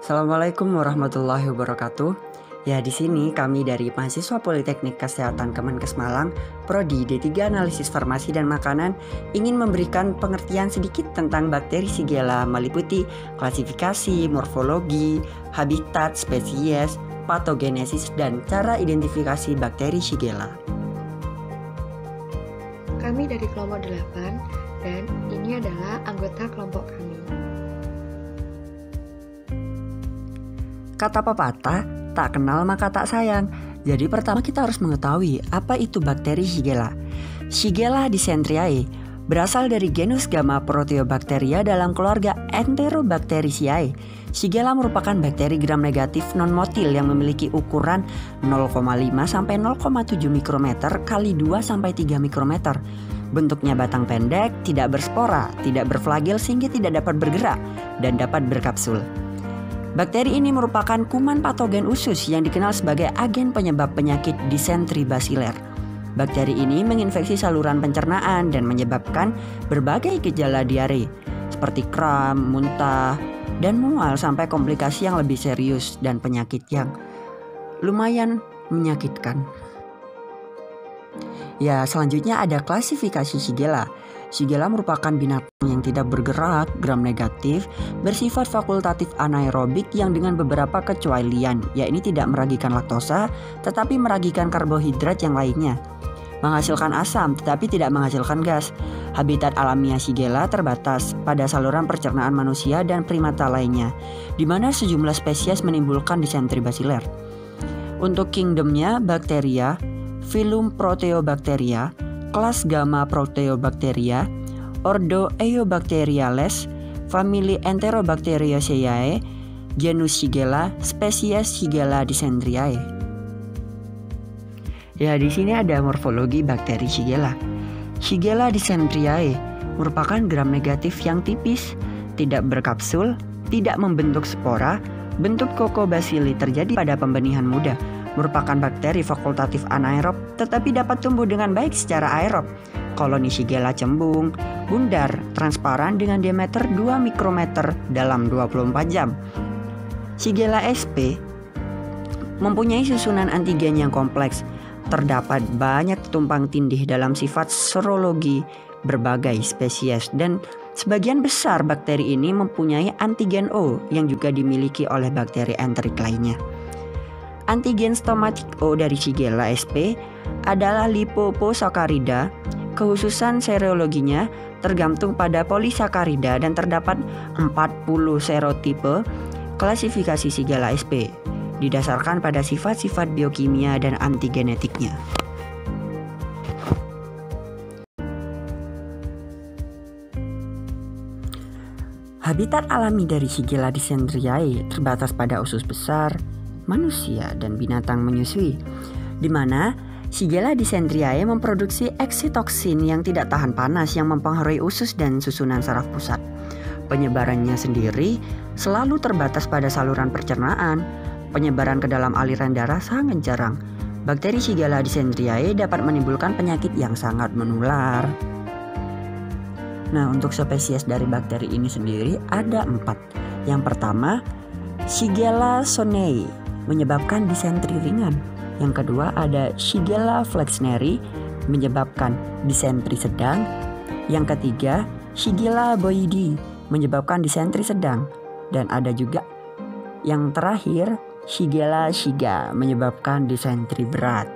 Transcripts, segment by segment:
Assalamualaikum warahmatullahi wabarakatuh. Ya, di sini kami dari mahasiswa Politeknik Kesehatan Kemenkes Malang, Prodi D3 Analisis Farmasi dan Makanan, ingin memberikan pengertian sedikit tentang bakteri Shigella meliputi klasifikasi, morfologi, habitat, spesies, patogenesis, dan cara identifikasi bakteri Shigella. Kami dari kelompok 8 dan ini adalah anggota kelompok kami. Kata pepatah, tak kenal maka tak sayang. Jadi pertama kita harus mengetahui apa itu bakteri Shigella. Shigella dysenteriae berasal dari genus Gamma Proteobacteria dalam keluarga Enterobacteriaceae. Shigella merupakan bakteri gram negatif non-motil yang memiliki ukuran 0,5 sampai 0,7 mikrometer kali 2 sampai 3 mikrometer. Bentuknya batang pendek, tidak berspora, tidak berflagel sehingga tidak dapat bergerak dan dapat berkapsul. Bakteri ini merupakan kuman patogen usus yang dikenal sebagai agen penyebab penyakit disentri basiler. Bakteri ini menginfeksi saluran pencernaan dan menyebabkan berbagai gejala diare seperti kram, muntah, dan mual sampai komplikasi yang lebih serius dan penyakit yang lumayan menyakitkan. Ya, selanjutnya ada klasifikasi Shigella. Shigella merupakan binatang yang tidak bergerak, gram negatif, bersifat fakultatif anaerobik yang dengan beberapa kecualian, yaitu tidak meragikan laktosa, tetapi meragikan karbohidrat yang lainnya. Menghasilkan asam, tetapi tidak menghasilkan gas. Habitat alamiah Shigella terbatas pada saluran pencernaan manusia dan primata lainnya, di mana sejumlah spesies menimbulkan disentri basiler. Untuk kingdomnya, Bacteria, filum Proteobacteria, kelas Gamma Proteobacteria, ordo Eubacteriales, famili Enterobacteriaceae, genus Shigella, spesies Shigella dysenteriae. Ya, di sini ada morfologi bakteri Shigella. Shigella dysenteriae merupakan gram negatif yang tipis, tidak berkapsul, tidak membentuk spora. Bentuk kokobasili terjadi pada pembenihan muda. Merupakan bakteri fakultatif anaerob tetapi dapat tumbuh dengan baik secara aerob. Koloni Shigella cembung, bundar, transparan dengan diameter 2 mikrometer dalam 24 jam. Shigella sp mempunyai susunan antigen yang kompleks. Terdapat banyak tumpang tindih dalam sifat serologi berbagai spesies dan sebagian besar bakteri ini mempunyai antigen O yang juga dimiliki oleh bakteri enterik lainnya. Antigen stomatik O dari Shigella sp adalah lipoposakarida. Kekhususan serologinya tergantung pada polisakarida dan terdapat 40 serotipe klasifikasi Shigella sp didasarkan pada sifat-sifat biokimia dan antigenetiknya. Habitat alami dari Shigella dysenteriae terbatas pada usus besar, manusia, dan binatang menyusui, di mana Shigella dysenteriae memproduksi eksitoksin yang tidak tahan panas yang mempengaruhi usus dan susunan saraf pusat. Penyebarannya sendiri selalu terbatas pada saluran pencernaan. Penyebaran ke dalam aliran darah sangat jarang. Bakteri Shigella dysenteriae dapat menimbulkan penyakit yang sangat menular. Nah, untuk spesies dari bakteri ini sendiri ada 4. Yang pertama, Shigella sonnei menyebabkan disentri ringan. Yang kedua ada Shigella flexneri menyebabkan disentri sedang. Yang ketiga Shigella boydi menyebabkan disentri sedang. Dan ada juga yang terakhir Shigella shiga menyebabkan disentri berat.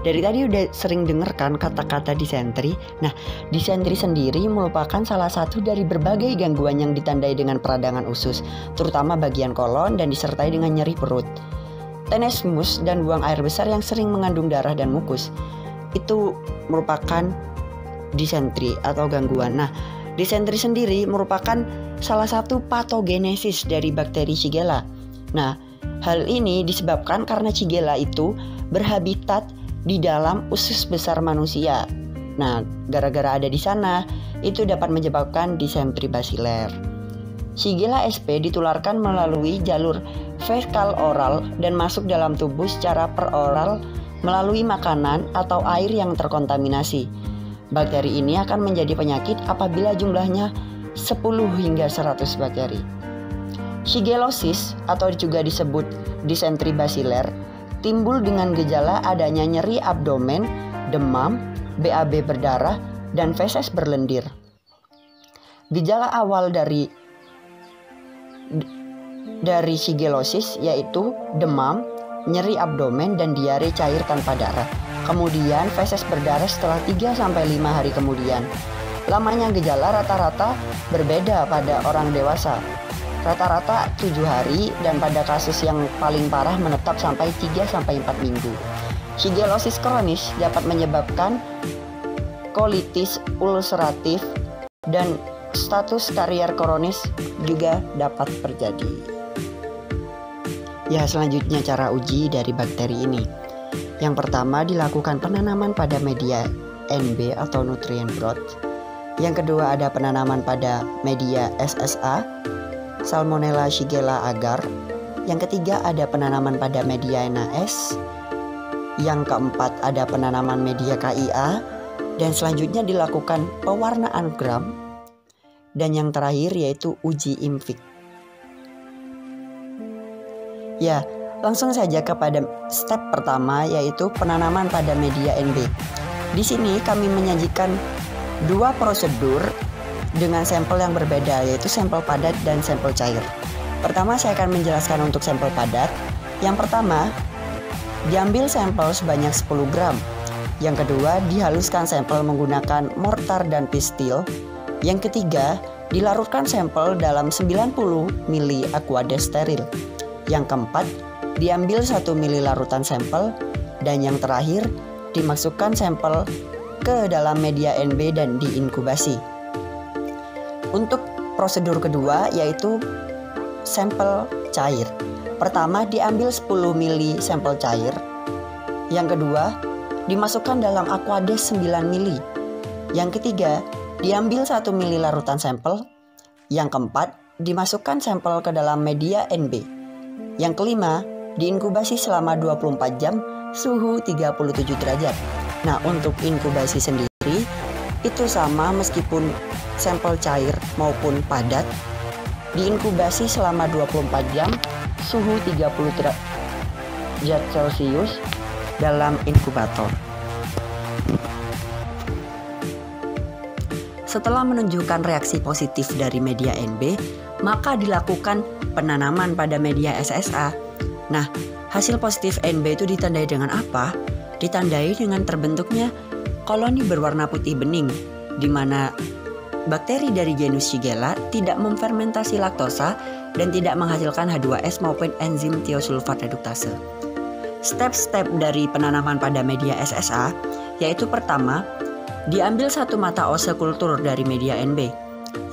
Dari tadi udah sering dengarkan kata-kata disentri. Nah, disentri sendiri merupakan salah satu dari berbagai gangguan yang ditandai dengan peradangan usus, terutama bagian kolon dan disertai dengan nyeri perut. Tenesmus dan buang air besar yang sering mengandung darah dan mukus. Itu merupakan disentri atau gangguan. Nah, disentri sendiri merupakan salah satu patogenesis dari bakteri Shigella. Nah, hal ini disebabkan karena Shigella itu berhabitat di dalam usus besar manusia. Nah, gara-gara ada di sana, itu dapat menyebabkan disentri basiler. Shigella sp ditularkan melalui jalur fekal oral dan masuk dalam tubuh secara peroral melalui makanan atau air yang terkontaminasi. Bakteri ini akan menjadi penyakit apabila jumlahnya 10 hingga 100 bakteri. Shigellosis atau juga disebut disentri basiler timbul dengan gejala adanya nyeri abdomen, demam, BAB berdarah, dan feses berlendir. Gejala awal dari shigellosis yaitu demam, nyeri abdomen, dan diare cair tanpa darah. Kemudian feses berdarah setelah 3-5 hari kemudian. Lamanya gejala rata-rata berbeda pada orang dewasa. Rata-rata 7 hari dan pada kasus yang paling parah menetap sampai 3-4 minggu. Shigellosis kronis dapat menyebabkan kolitis ulceratif dan status karier kronis juga dapat terjadi. Ya, selanjutnya cara uji dari bakteri ini. Yang pertama dilakukan penanaman pada media NB atau nutrient broth. Yang kedua ada penanaman pada media SSA, Salmonella Shigella agar. Yang ketiga ada penanaman pada media NAS. Yang keempat ada penanaman media KIA. Dan selanjutnya dilakukan pewarnaan gram. Dan yang terakhir yaitu uji IMFIC. Ya, langsung saja kepada step pertama yaitu penanaman pada media NB. Di sini kami menyajikan 2 prosedur dengan sampel yang berbeda yaitu sampel padat dan sampel cair. Pertama saya akan menjelaskan untuk sampel padat. Yang pertama, diambil sampel sebanyak 10 gram. Yang kedua, dihaluskan sampel menggunakan mortar dan pistil. Yang ketiga, dilarutkan sampel dalam 90 ml aquades steril. Yang keempat, diambil 1 ml larutan sampel. Dan yang terakhir, dimasukkan sampel ke dalam media NB dan diinkubasi. Untuk prosedur kedua yaitu sampel cair. Pertama, diambil 10 ml sampel cair. Yang kedua, dimasukkan dalam aquades 9 ml. Yang ketiga, diambil 1 ml larutan sampel. Yang keempat, dimasukkan sampel ke dalam media NB. Yang kelima, diinkubasi selama 24 jam suhu 37 derajat. Nah, untuk inkubasi sendiri itu sama meskipun sampel cair maupun padat. Diinkubasi selama 24 jam suhu 30 derajat Celcius dalam inkubator. Setelah menunjukkan reaksi positif dari media NB, maka dilakukan penanaman pada media SSA. Nah, hasil positif NB itu ditandai dengan apa? Ditandai dengan terbentuknya koloni berwarna putih bening, di mana bakteri dari genus Shigella tidak memfermentasi laktosa dan tidak menghasilkan H2S maupun enzim tiosulfat reduktase. Step-step dari penanaman pada media SSA yaitu pertama, diambil 1 mata ose kultur dari media NB.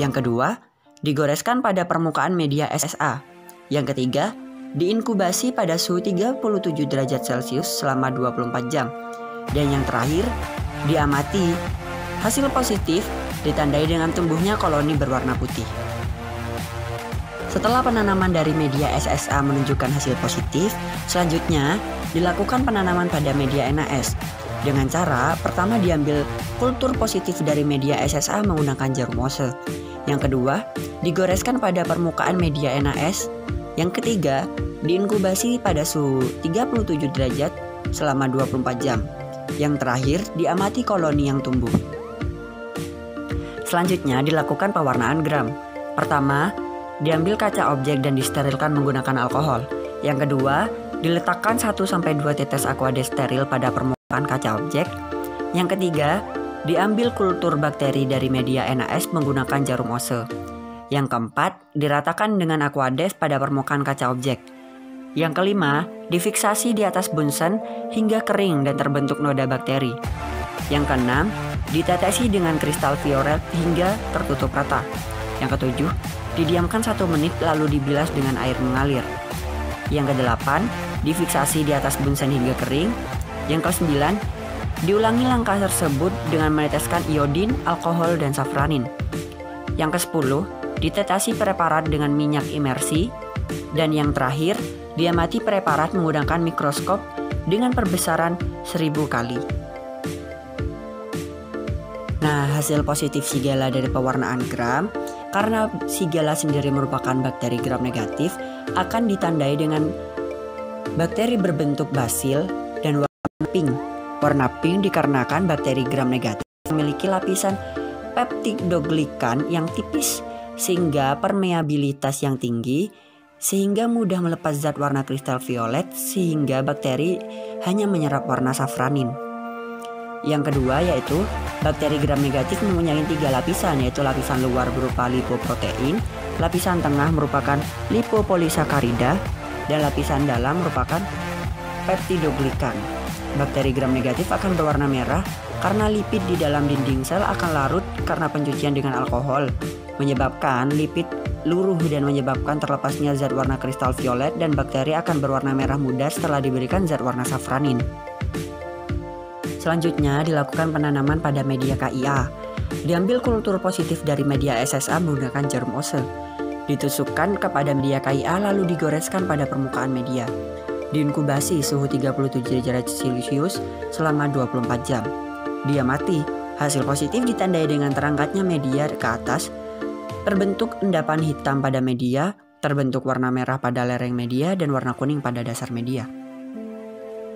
Yang kedua, digoreskan pada permukaan media SSA. Yang ketiga, diinkubasi pada suhu 37 derajat Celcius selama 24 jam. Dan yang terakhir, diamati. Hasil positif ditandai dengan tumbuhnya koloni berwarna putih. Setelah penanaman dari media SSA menunjukkan hasil positif, selanjutnya dilakukan penanaman pada media NAS. Dengan cara pertama diambil kultur positif dari media SSA menggunakan jarum ose. Yang kedua, digoreskan pada permukaan media NAS. Yang ketiga, diinkubasi pada suhu 37 derajat selama 24 jam. Yang terakhir, diamati koloni yang tumbuh. Selanjutnya dilakukan pewarnaan gram. Pertama, diambil kaca objek dan disterilkan menggunakan alkohol. Yang kedua, diletakkan 1-2 tetes aquades steril pada permukaan kaca objek. Yang ketiga, diambil kultur bakteri dari media NAS menggunakan jarum ose. Yang keempat, diratakan dengan aquades pada permukaan kaca objek. Yang kelima, difiksasi di atas bunsen hingga kering dan terbentuk noda bakteri. Yang keenam, ditetesi dengan kristal violet hingga tertutup rata. Yang ketujuh, didiamkan 1 menit lalu dibilas dengan air mengalir. Yang kedelapan, difiksasi di atas bunsen hingga kering. Yang kesembilan, diulangi langkah tersebut dengan meneteskan iodin, alkohol, dan safranin. Yang ke-10, ditetasi preparat dengan minyak imersi, dan yang terakhir, diamati preparat menggunakan mikroskop dengan perbesaran 1000 kali. Nah, hasil positif Shigella dari pewarnaan gram, karena Shigella sendiri merupakan bakteri gram negatif, akan ditandai dengan bakteri berbentuk basil dan warna pink. Warna pink dikarenakan bakteri gram negatif memiliki lapisan peptidoglikan yang tipis sehingga permeabilitas yang tinggi, sehingga mudah melepas zat warna kristal violet, sehingga bakteri hanya menyerap warna safranin. Yang kedua yaitu bakteri gram negatif mempunyai 3 lapisan, yaitu lapisan luar berupa lipoprotein, lapisan tengah merupakan lipopolisakarida, dan lapisan dalam merupakan peptidoglikan. Bakteri gram negatif akan berwarna merah karena lipid di dalam dinding sel akan larut karena pencucian dengan alkohol, menyebabkan lipid luruh dan menyebabkan terlepasnya zat warna kristal violet, dan bakteri akan berwarna merah muda setelah diberikan zat warna safranin. Selanjutnya dilakukan penanaman pada media KIA. Diambil kultur positif dari media SSA menggunakan jarum ose. Ditusukkan kepada media KIA lalu digoreskan pada permukaan media. Diinkubasi suhu 37 derajat Celcius selama 24 jam. Diamati, hasil positif ditandai dengan terangkatnya media ke atas, terbentuk endapan hitam pada media, terbentuk warna merah pada lereng media, dan warna kuning pada dasar media.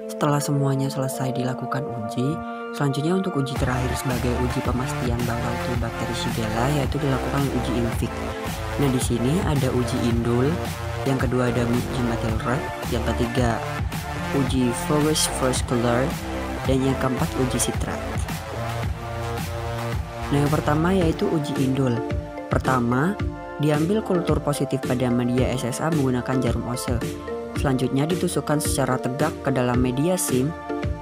Setelah semuanya selesai dilakukan uji, selanjutnya untuk uji terakhir sebagai uji pemastian bahwa itu bakteri Shigella, yaitu dilakukan uji INVIC. Nah, di sini ada uji indol, yang kedua ada uji methyl red, yang ketiga uji Voges first color, dan yang keempat uji citrat. Nah, yang pertama yaitu uji indol. Pertama, diambil kultur positif pada media SSA menggunakan jarum ose. Selanjutnya ditusukkan secara tegak ke dalam media SIM,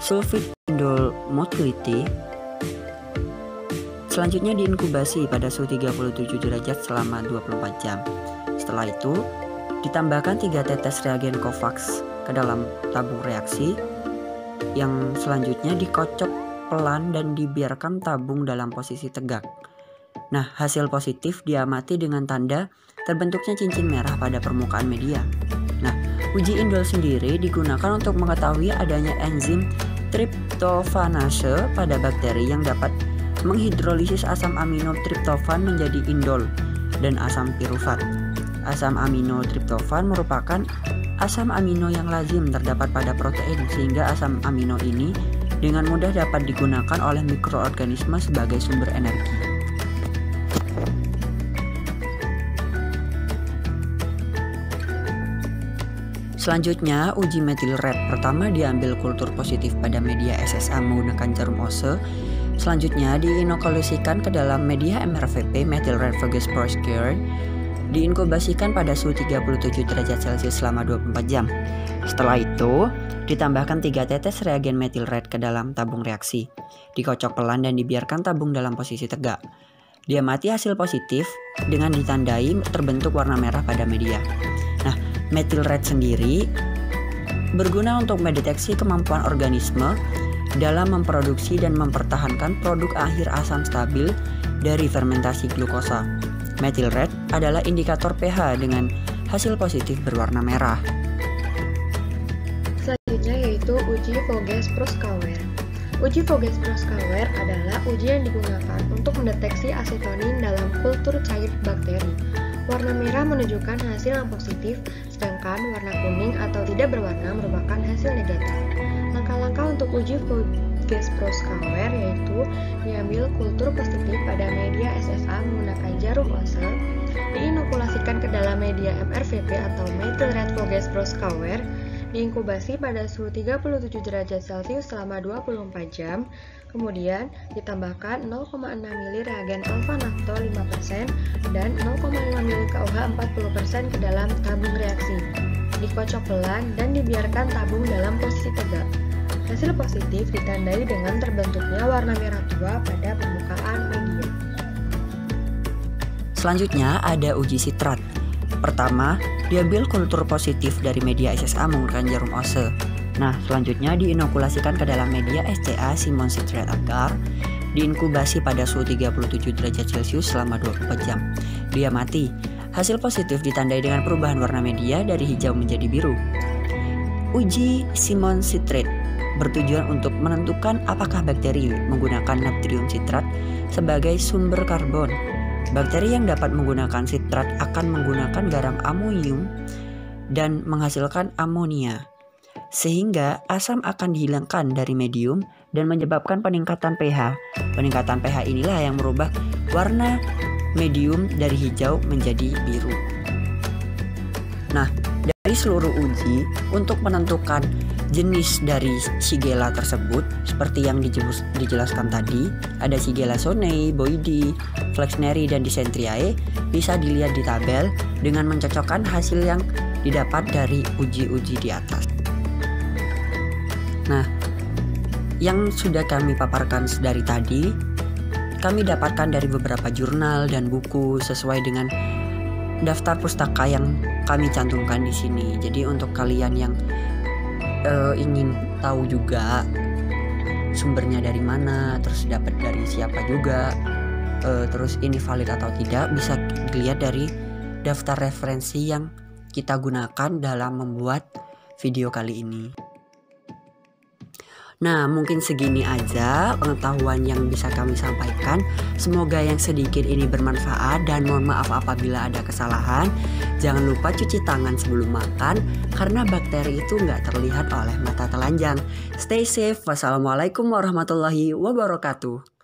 sulfit indol motility. Selanjutnya diinkubasi pada suhu 37 derajat selama 24 jam. Setelah itu, ditambahkan 3 tetes reagen COVAX ke dalam tabung reaksi, yang selanjutnya dikocok pelan dan dibiarkan tabung dalam posisi tegak. Nah, hasil positif diamati dengan tanda terbentuknya cincin merah pada permukaan media. Nah, uji indol sendiri digunakan untuk mengetahui adanya enzim tryptophanase pada bakteri yang dapat menghidrolisis asam amino triptofan menjadi indol dan asam pirufat. Asam amino triptofan merupakan asam amino yang lazim terdapat pada protein, sehingga asam amino ini dengan mudah dapat digunakan oleh mikroorganisme sebagai sumber energi. Selanjutnya, uji methyl red. Pertama, diambil kultur positif pada media SSA menggunakan jarum ose. Selanjutnya, diinokulusikan ke dalam media MRVP methyl red Voges first color. Diinkubasikan pada suhu 37 derajat Celcius selama 24 jam. Setelah itu, ditambahkan 3 tetes reagen methyl red ke dalam tabung reaksi. Dikocok pelan dan dibiarkan tabung dalam posisi tegak. Diamati hasil positif dengan ditandai terbentuk warna merah pada media. Nah, methyl red sendiri berguna untuk mendeteksi kemampuan organisme dalam memproduksi dan mempertahankan produk akhir asam stabil dari fermentasi glukosa. Methyl red adalah indikator pH dengan hasil positif berwarna merah. Selanjutnya yaitu uji Voges-Proskauer. Uji Voges-Proskauer adalah uji yang digunakan untuk mendeteksi asetonin dalam kultur cair bakteri. Warna merah menunjukkan hasil yang positif, sedangkan warna kuning atau tidak berwarna merupakan hasil negatif. Langkah-langkah untuk uji Voges-Proskauer yaitu diambil kultur positif pada media SSA menggunakan jarum ose, diinokulasikan ke dalam media MRVP atau methyl red Voges-Proskauer, diinkubasi pada suhu 37 derajat Celcius selama 24 jam, kemudian ditambahkan 0,6 ml reagen alpha-nakto 5% dan 0,5 ml KOH 40% ke dalam tabung reaksi. Dikocok pelan dan dibiarkan tabung dalam posisi tegak. Hasil positif ditandai dengan terbentuknya warna merah tua pada permukaan media. Selanjutnya ada uji citrat. Pertama, diambil kultur positif dari media SSA menggunakan jarum ose. Nah, selanjutnya diinokulasikan ke dalam media SCA Simon Citrate Agar, diinkubasi pada suhu 37 derajat Celcius selama 24 jam. dia mati. Hasil positif ditandai dengan perubahan warna media dari hijau menjadi biru. Uji Simon Citrate bertujuan untuk menentukan apakah bakteri menggunakan natrium sitrat sebagai sumber karbon. Bakteri yang dapat menggunakan sitrat akan menggunakan garam amonium dan menghasilkan amonia, sehingga asam akan dihilangkan dari medium dan menyebabkan peningkatan pH. Peningkatan pH inilah yang merubah warna medium dari hijau menjadi biru. Nah, dari seluruh uji untuk menentukan jenis dari Shigella tersebut seperti yang dijelaskan tadi, ada Shigella sonei, boidi, flexneri, dan dysenteriae, bisa dilihat di tabel dengan mencocokkan hasil yang didapat dari uji-uji di atas. Nah, yang sudah kami paparkan dari tadi, kami dapatkan dari beberapa jurnal dan buku sesuai dengan daftar pustaka yang kami cantumkan di sini. Jadi untuk kalian yang ingin tahu juga sumbernya dari mana, terus dapat dari siapa juga, terus ini valid atau tidak, bisa dilihat dari daftar referensi yang kita gunakan dalam membuat video kali ini. Nah, mungkin segini aja pengetahuan yang bisa kami sampaikan. Semoga yang sedikit ini bermanfaat dan mohon maaf apabila ada kesalahan. Jangan lupa cuci tangan sebelum makan karena bakteri itu nggak terlihat oleh mata telanjang. Stay safe. Wassalamualaikum warahmatullahi wabarakatuh.